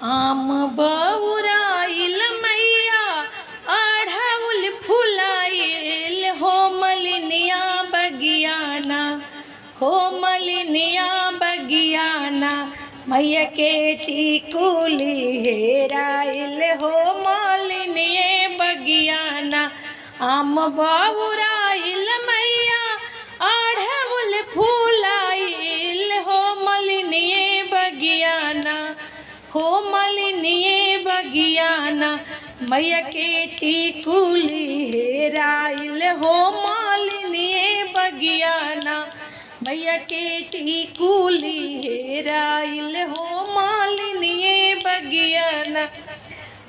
आम बौराइल मैया अढ़उल फुलाइल हो मलिनिया बगियाना, हो मलिनिया बगियाना। मैया के टिकुली हेराइल हो मलिनिए बगियाना। आम बौराइल मैया अढ़उल फुलाइल हो मलिनिए बगियाना, हो मलिनिए बगियाना। मैया के टिकुली हेराइल हो मलिनिए बगियाना। मैया के टिकुली हेराइल हो मलिनिए बगियाना।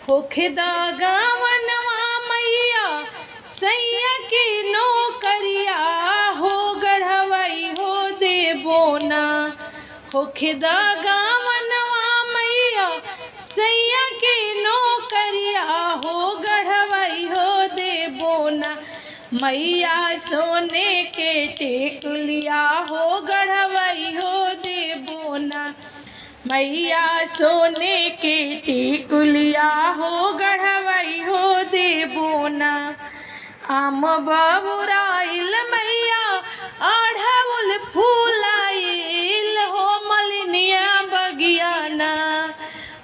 होखे दागवनवा मैया सैया के नौकरिया हो गढ़वई हो देबोना। होखे दागवनवा सैया के नौकरिया हो गढ़वई हो देबोना। मैया सोने के टिकुलिया हो गढ़वई हो देबोना। मैया सोने के टिकुलिया हो गढ़वई हो देबोना। आम बौराइल मैया अढ़उल फुलाइल हो मलिनिया बगियाना,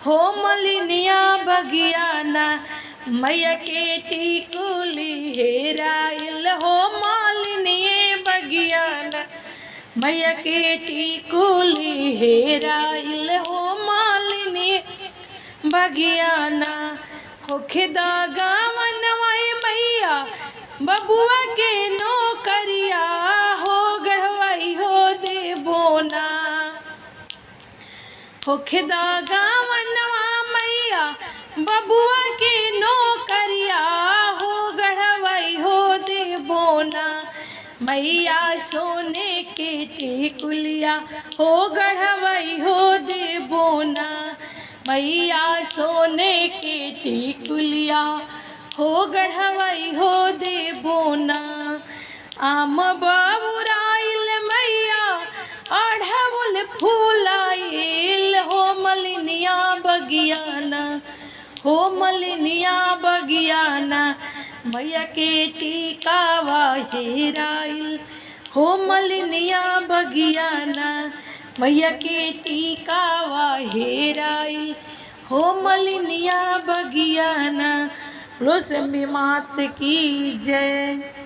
हो मलिनिया बगियाना। मैया के टिकुली हेराइल हो मलिनिए बगियाना। मैया के टिकुली हेराइल हो मलिनिए बगियाना। होखे दागवनवा मैया बबुआ के नौकरिया हो गढ़वई हो देबोना। होखे दागवनवा मैया बबुआ के नौकरिया हो गढ़वई हो देबोना। मैया सोने के टिकुलिया हो गढ़वई हो देबोना। मैया सोने के टिकुलिया हो गढ़वई हो देबोना। आम बौराइल मैया अढ़उल फुलाइल हो मलिनिया बगियाना, हो मलिनिया बगियाना। मैया के टिकावा हेराइल हो मलिनिया बगियाना। मैया के टिकावा हेराइल हो मलिनिया बगियाना। बोलो शंभी मात की जय।